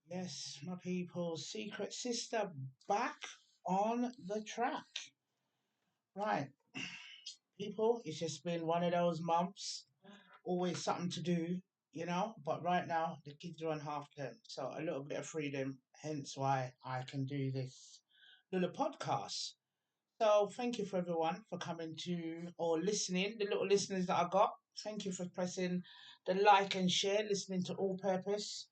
Yes, my people, Secret Sister back on the track. Right, people, it's just been one of those months, always something to do. But right now, the kids are on half term, so a little bit of freedom, hence why I can do this little podcast. So, thank you for everyone for coming to or listening, the little listeners that I got. Thank you for pressing the like and share, listening to All Purpose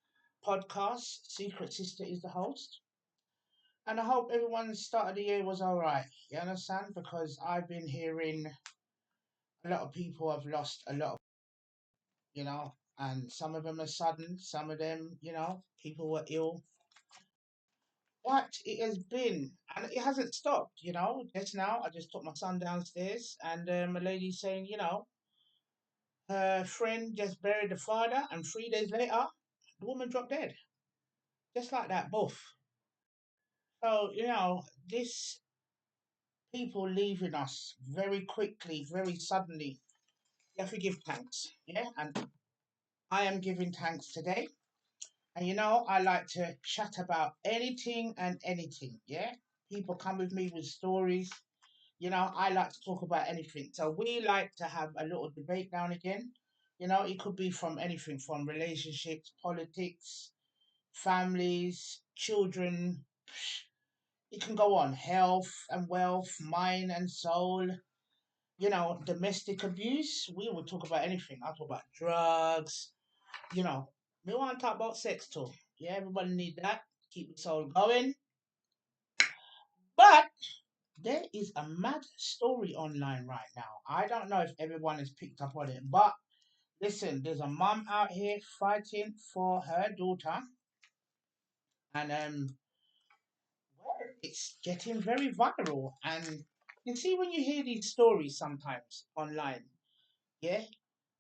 Podcast. Secret Sister is the host. And I hope everyone's start of the year was all right. You understand? Because I've been hearing a lot of people have lost a lot, and some of them are sudden, some of them, people were ill. But it has been, and it hasn't stopped. Just now, I just took my son downstairs, and a lady saying, her friend just buried the father, and 3 days later, the woman dropped dead. Just like that, both. So, this people leaving us very quickly, very suddenly. You have to give thanks. Yeah. And I am giving thanks today. And I like to chat about anything and anything. Yeah. People come with me with stories. I like to talk about anything. So we like to have a little debate now and again. It could be from anything from relationships, politics, families, children. It can go on health and wealth, mind and soul, domestic abuse. We will talk about anything. I'll talk about drugs. You know, we want to talk about sex too. Yeah, everybody need that. Keep the soul going. But there is a mad story online right now. I don't know if everyone has picked up on it, but listen, there's a mum out here fighting for her daughter, and well, it's getting very viral. And you see, when you hear these stories sometimes online, yeah,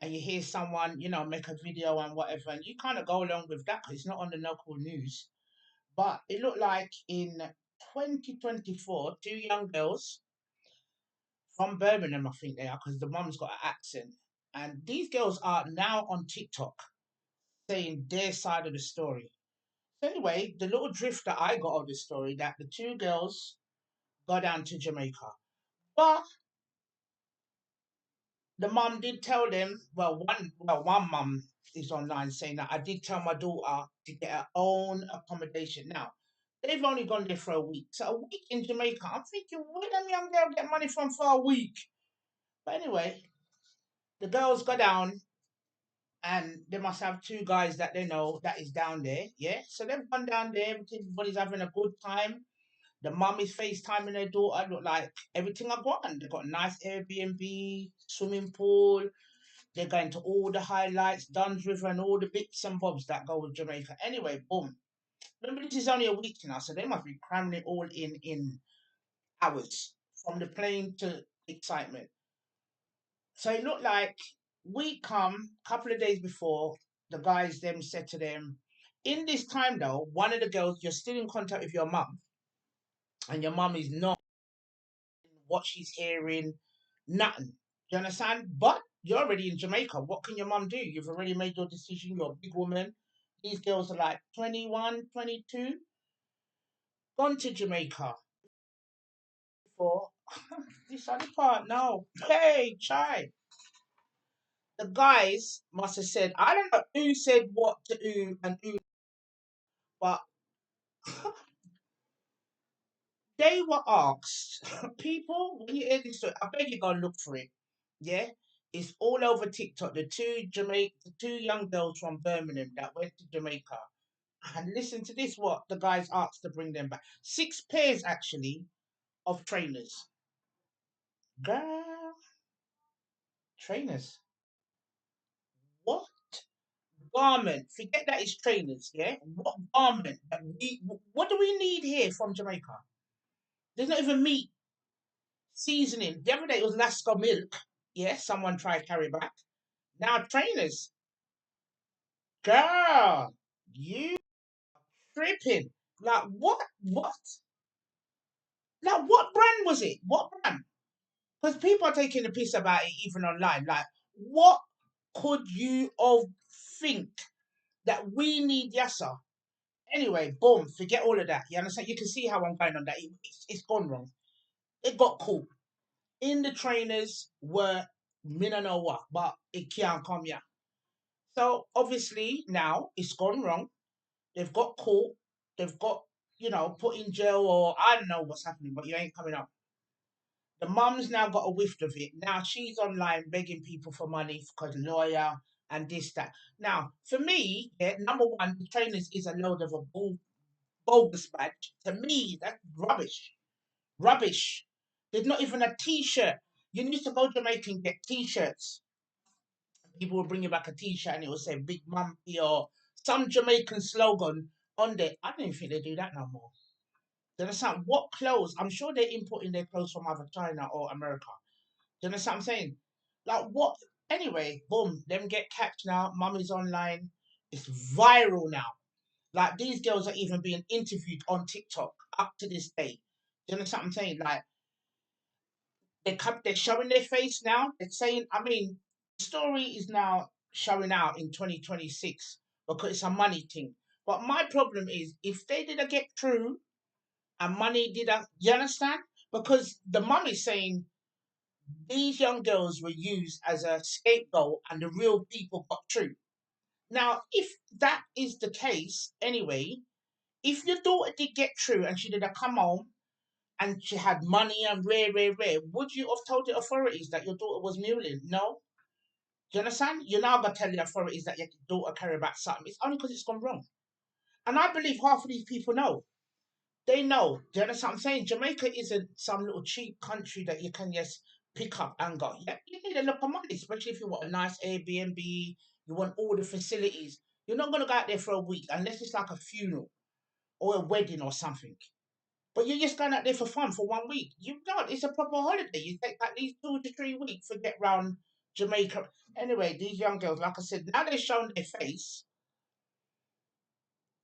and you hear someone, make a video and whatever, and you kind of go along with that because it's not on the local news. But it looked like in 2024, two young girls from Birmingham, I think they are, because the mum's got an accent. And these girls are now on TikTok saying their side of the story. So anyway, the little drift that I got of the story that the two girls go down to Jamaica. But the mum did tell them, one mum is online saying that I did tell my daughter to get her own accommodation. Now, they've only gone there for a week. So a week in Jamaica, I'm thinking, where them young girl get money from for a week? But anyway, the girls go down and they must have two guys that they know that is down there. Yeah. So they've gone down there, everybody's having a good time. The mum is FaceTiming her daughter, look like everything I got. And they got nice Airbnb, swimming pool. They're going to all the highlights, Duns River, and all the bits and bobs that go with Jamaica. Anyway, boom. Remember, this is only a week now, so they must be cramming it all in hours from the plane to excitement. So it looked like we come a couple of days before the guys them said to them, in this time though, one of the girls, you're still in contact with your mum, and your mum is not what she's hearing, nothing. You understand? But you're already in Jamaica. What can your mum do? You've already made your decision. You're a big woman. These girls are like 21, 22, gone to Jamaica for this other part. No. Hey, chai. The guys must have said, I don't know who said what to who and who, but they were asked. People, when you hear this story, I beg you go and look for it. Yeah, it's all over TikTok. The two young girls from Birmingham that went to Jamaica, and listen to this: what the guys asked to bring them back. 6 pairs actually of trainers. Girl, trainers. What garment? Forget that it's trainers. Yeah, what garment? What do we need here from Jamaica? There's not even meat seasoning. The other day it was Lasco milk. Yeah, someone tried to carry back. Now trainers. Girl, you tripping. Like what? What? Like what brand was it? What brand? Because people are taking the piss about it even online. Like, what could you of think that we need Yassa? Anyway, boom, forget all of that. You understand? You can see how I'm going on that. It's gone wrong. It got caught. In the trainers were me no know what, but it can't come here. So obviously now it's gone wrong. They've got caught. They've got, put in jail, or I don't know what's happening, but you ain't coming up. The mum's now got a whiff of it. Now she's online begging people for money because lawyer and this, that. Now, for me, yeah, number one, the trainers is a load of a bogus badge. To me, that's rubbish. Rubbish. There's not even a t-shirt. You need to go to Jamaica and get t-shirts. People will bring you back a t-shirt and it will say Big Mumpy or some Jamaican slogan on there. I don't even think they do that no more. Do you understand? What clothes? I'm sure they're importing their clothes from either China or America. Do you understand what I'm saying? Like what? Anyway, boom, them get catch now. Mummy's online. It's viral now. Like these girls are even being interviewed on TikTok up to this day. Do you understand what I'm saying? Like they're showing their face now. They're saying, I mean, the story is now showing out in 2026 because it's a money thing. But my problem is if they didn't get through and money didn't, you understand? Because the mum is saying these young girls were used as a scapegoat and the real people got through. Now, if that is the case, anyway, if your daughter did get through and she did have come home and she had money and rare, would you have told the authorities that your daughter was mulling? No. Do you understand? You're now going to tell the authorities that your daughter carried about something. It's only because it's gone wrong. And I believe half of these people know. They know. Do you understand what I'm saying? Jamaica isn't some little cheap country that you can just pick up and go. Yeah, you need a lot of money, especially if you want a nice Airbnb, you want all the facilities. You're not going to go out there for a week unless it's like a funeral or a wedding or something. But you're just going out there for fun for 1 week. You don't. It's a proper holiday. You take at least 2 to 3 weeks to get round Jamaica. Anyway, these young girls, like I said, now they've shown their face.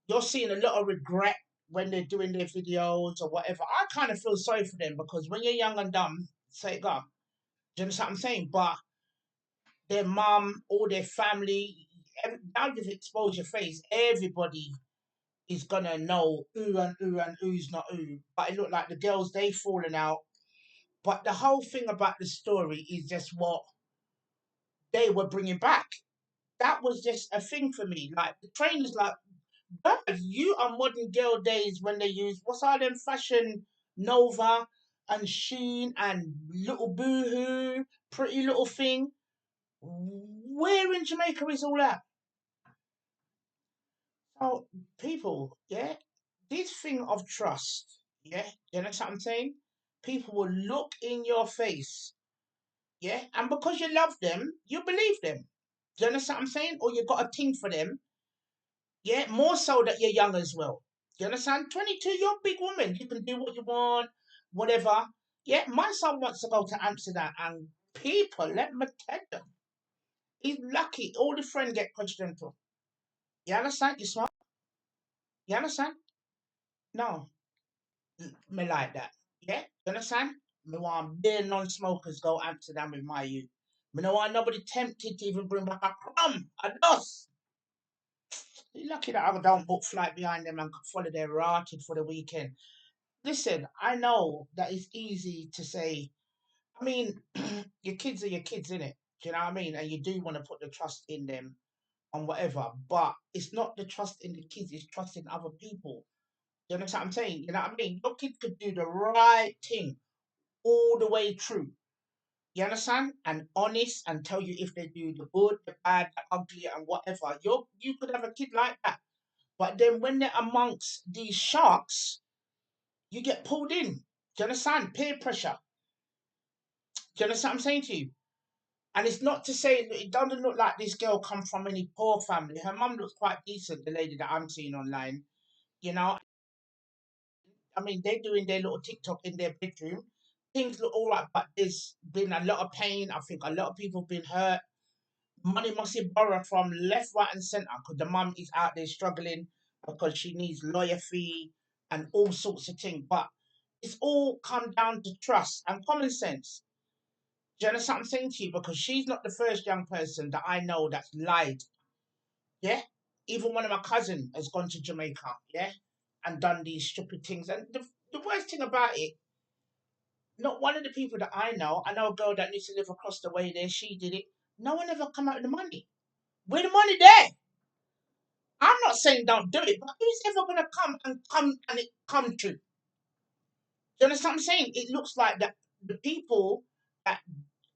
You're seeing a lot of regret when they're doing their videos or whatever. I kind of feel sorry for them because when you're young and dumb, say God, do you understand what I'm saying? But their mum or their family, now you've exposed your face, everybody is gonna know who and who's not who. But it looked like the girls they fallen out. But the whole thing about the story is just what they were bringing back. That was just a thing for me. Like the trainers, like, but you are modern girl days when they use what's all them fashion Nova and Sheen and Little Boohoo, Pretty Little Thing. Where in Jamaica is all that? So people, yeah, this thing of trust, yeah, you know what I'm saying? People will look in your face, yeah, and because you love them, you believe them. Do you understand what I'm saying? Or you got a thing for them, yeah, more so that you're young as well. Do you understand? 22, you're a big woman. You can do what you want, whatever. Yeah, my son wants to go to Amsterdam, and people, let me tell you, he's lucky. All the friends get continental. You understand? You smart? You understand? No, me like that. Yeah, you understand? Me want bare non-smokers go Amsterdam with my youth. Me no want nobody tempted to even bring back a crumb, a dust. You lucky that I don't book flight behind them and follow their rotted for the weekend. Listen, I know that it's easy to say. I mean, your kids are your kids, innit? Do you know what I mean? And you do want to put the trust in them and whatever, but it's not the trust in the kids, it's trust in other people. Do you understand what I'm saying? You know what I mean? Your kid could do the right thing all the way through. You understand? And honest and tell you if they do the good, the bad, the ugly, and whatever. You could have a kid like that. But then when they're amongst these sharks, you get pulled in. Do you understand? Peer pressure. Do you understand what I'm saying to you? And it's not to say it doesn't look like this girl come from any poor family. Her mum looks quite decent, the lady that I'm seeing online. You know, I mean, they're doing their little TikTok in their bedroom. Things look all right, but there's been a lot of pain. I think a lot of people have been hurt. Money must be borrowed from left, right, and centre because the mum is out there struggling because she needs lawyer fee and all sorts of things. But it's all come down to trust and common sense. Do you understand what I'm saying to you? Because she's not the first young person that I know that's lied. Yeah? Even one of my cousin has gone to Jamaica, yeah, and done these stupid things. And the worst thing about it, not one of the people that I know a girl that used to live across the way there, she did it. No one ever come out with the money. Where the money there? I'm not saying don't do it, but who's ever gonna come and it come true? Do you understand what I'm saying? It looks like that the people that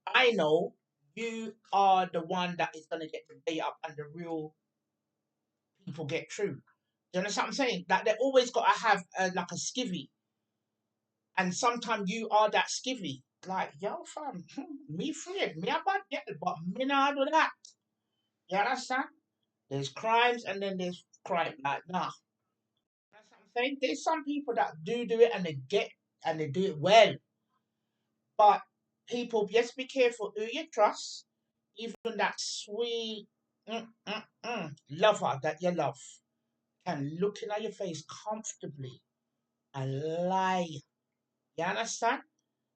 I know, you are the one that is gonna get the day up and the real people get through. Do you understand what I'm saying? That they always gotta have like a skivvy, and sometimes you are that skivvy. Like, yo, fam, me free, me about get it, but me not do that. You understand? There's crimes and then there's crime. Like, nah. That's what I'm saying. There's some people that do it and they get and they do it well. But people, just be careful who you trust. Even that sweet lover that you love can look in at your face comfortably and lie. You understand?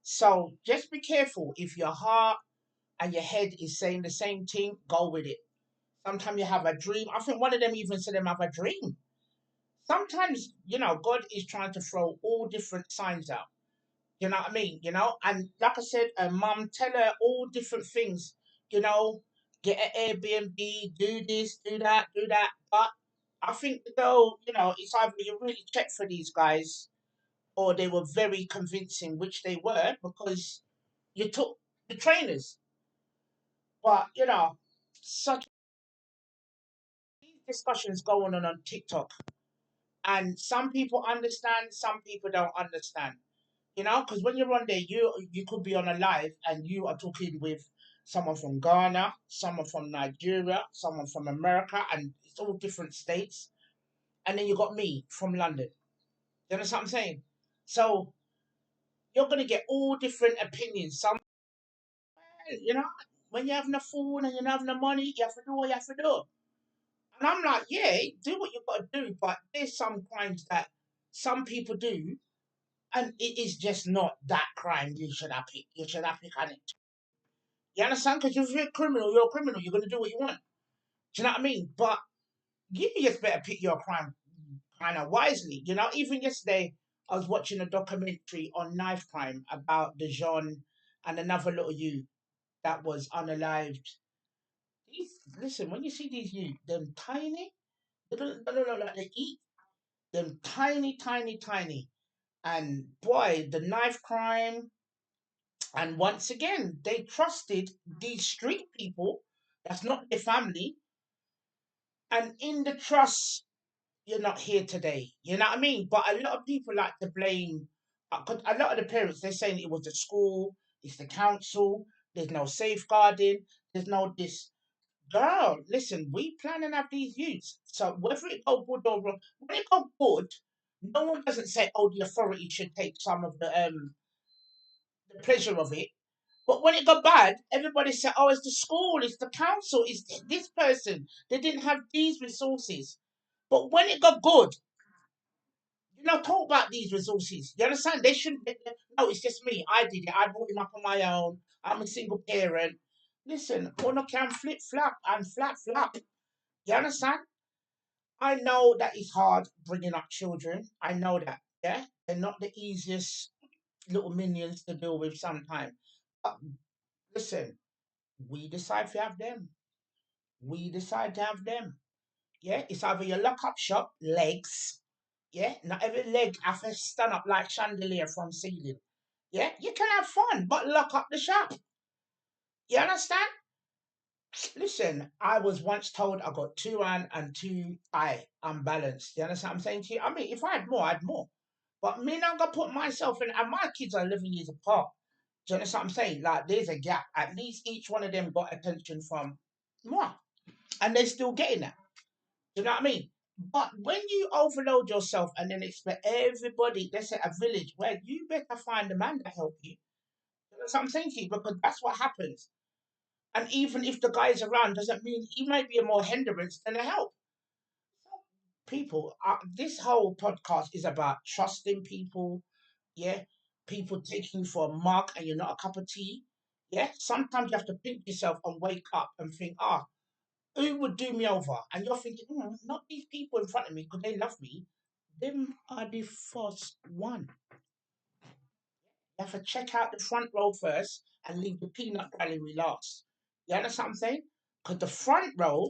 So just be careful. If your heart and your head is saying the same thing, go with it. Sometimes you have a dream. I think one of them even said them have a dream. Sometimes, God is trying to throw all different signs out. You know what I mean? And like I said, mum, tell her all different things. You know, get an Airbnb, do this, do that. But I think though, it's either you really check for these guys or they were very convincing, which they were because you took the trainers. But such these discussions going on TikTok, and some people understand, some people don't understand. Because when you're on there, you could be on a live and you are talking with someone from Ghana, someone from Nigeria, someone from America, and it's all different states. And then you got me from London. You understand what I'm saying? So you're gonna get all different opinions. Some, you know, when you have no food and you don't have no money, you have to do what you have to do. And I'm like, yeah, do what you got to do, but there's some crimes that some people do, and it is just not that crime you should have picked. You should have picked on it. You understand? Because if you're a criminal, you're a criminal. You're going to do what you want. Do you know what I mean? But you just better pick your crime kind of wisely. Even yesterday, I was watching a documentary on knife crime about the Jean and another little youth that was unalived. Listen, when you see these youth, them tiny, they don't look like they eat. Them tiny, tiny, tiny. And boy, the knife crime, and once again, they trusted these street people. That's not their family. And in the trust, you're not here today. You know what I mean? But a lot of people like to blame, because a lot of the parents, they're saying it was the school, it's the council, there's no safeguarding, there's no this. Girl, listen, we plan and have these youths. So whether it go good or wrong, when it go good, no one doesn't say, oh, the authority should take some of the pleasure of it. But when it got bad, everybody said, oh, it's the school, it's the council, it's this person. They didn't have these resources. But when it got good, talk about these resources. You understand? They shouldn't. No, it's just me. I did it. I brought him up on my own. I'm a single parent. Listen, corner can flip flap and flap flap. You understand? I know that it's hard bringing up children. I know that. Yeah, they're not the easiest little minions to deal with sometimes. But listen, we decide to have them. We decide to have them. Yeah, it's either you lock up shop, legs. Yeah, not every leg have to stand up like chandelier from ceiling. Yeah, you can have fun, but lock up the shop. You understand? Listen, I was once told I got two hand and two eye unbalanced. You understand what I'm saying to you? I mean, if I had more, I'd more. But me not gonna put myself in, and my kids are 11 years apart. Do you understand what I'm saying? Like, there's a gap. At least each one of them got attention from moi, and they're still getting that. Do you know what I mean? But when you overload yourself and then expect everybody, let's say a village, well, you better find a man to help you. That's what I'm saying to you, because that's what happens. And even if the guy's around, doesn't mean he might be a more hindrance than a help. People, this whole podcast is about trusting people. Yeah, people taking you for a mug and you're not a cup of tea. Yeah, sometimes you have to pinch yourself and wake up and think, ah, who would do me over? And you're thinking, not these people in front of me because they love me. Them are the first one. You have to check out the front row first and leave the peanut gallery last. You understand what I'm saying? Because the front row,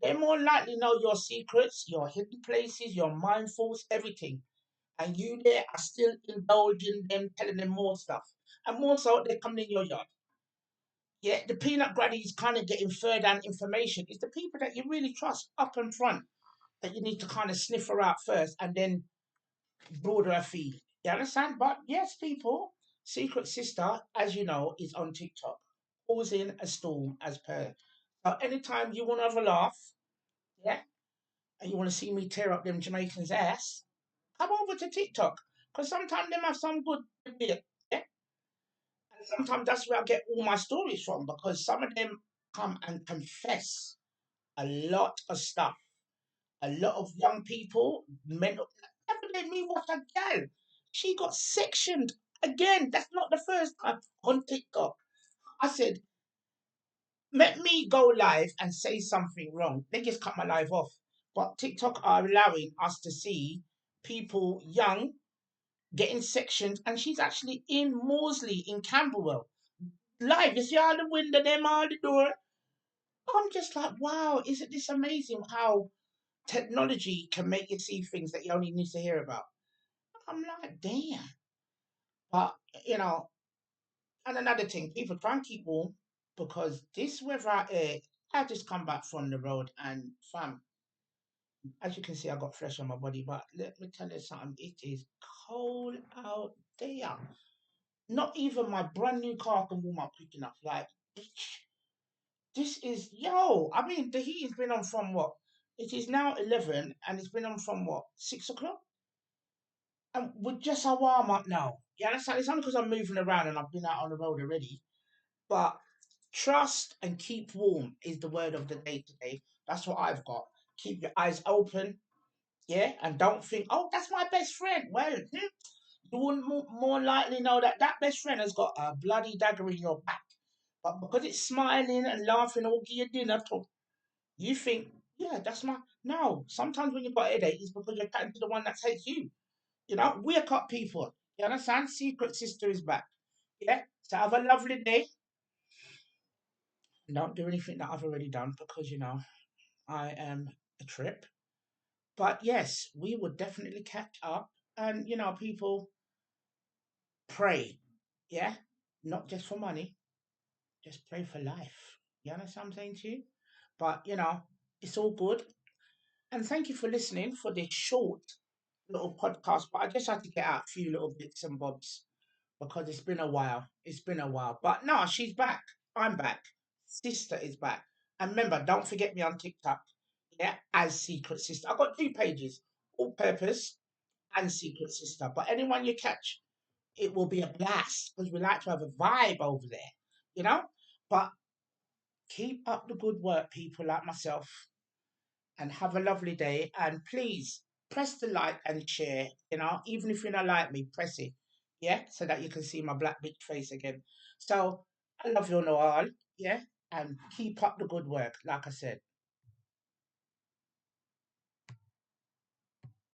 they more likely know your secrets, your hidden places, your mindfuls, everything. And you there are still indulging them, telling them more stuff. And more so, they're coming in your yard. Yeah, the peanut granny is kind of getting further down information. It's the people that you really trust up and front that you need to kind of sniff her out first and then broader her feed. You understand? But yes, people, Secret Sister, as you know, is on TikTok, causing a storm as per. So anytime you want to have a laugh, yeah, and you want to see me tear up them Jamaicans' ass, come over to TikTok. Because sometimes them have some good bit. Yeah. And sometimes that's where I get all my stories from because some of them come and confess a lot of stuff. A lot of young people, mental. Every day, me watch a gal. She got sectioned again. That's not the first time on TikTok. I said, let me go live and say something wrong. They just cut my live off. But TikTok are allowing us to see people young getting sectioned, and she's actually in Morsley in Camberwell. Live, you see all the window, them all the door. I'm just like, wow, isn't this amazing how technology can make you see things that you only need to hear about? I'm like, damn. But, you know, and another thing, people try and keep warm because this weather out here, I just come back from the road and fam, as you can see, I got flesh on my body, but let me tell you something, it is cold out there. Not even my brand new car can warm up quick enough. Like, this is, yo, I mean, the heat has been on from what? It is now 11 and it's been on from what? 6 o'clock? And we're just a warm up now. You understand? It's only because I'm moving around and I've been out on the road already. But trust and keep warm is the word of the day today. That's what I've got. Keep your eyes open, yeah, and don't think, oh, that's my best friend. Well, you wouldn't more likely know that that best friend has got a bloody dagger in your back. But because it's smiling and laughing all your dinner talk, you think, yeah, that's my. No, sometimes when you've got a headache, it's because you're cutting to the one that hates you. You know, we're cut people. You understand? Secret Sister is back. Yeah. So have a lovely day. Don't do anything that I've already done because I am a trip. But yes, we would definitely catch up. And people pray. Yeah. Not just for money. Just pray for life. You understand what I'm saying to you? But it's all good. And thank you for listening for this short little podcast. But I just had to get out a few little bits and bobs because it's been a while. It's been a while. But no, she's back. I'm back. Sister is back. And remember, don't forget me on TikTok. Yeah, as Secret Sister. I've got two pages, All Purpose and Secret Sister. But anyone you catch, it will be a blast because we like to have a vibe over there, you know? But keep up the good work, people like myself, and have a lovely day. And please press the like and share, even if you don't like me, press it, yeah, so that you can see my black bitch face again. So I love you all, yeah, and keep up the good work, like I said.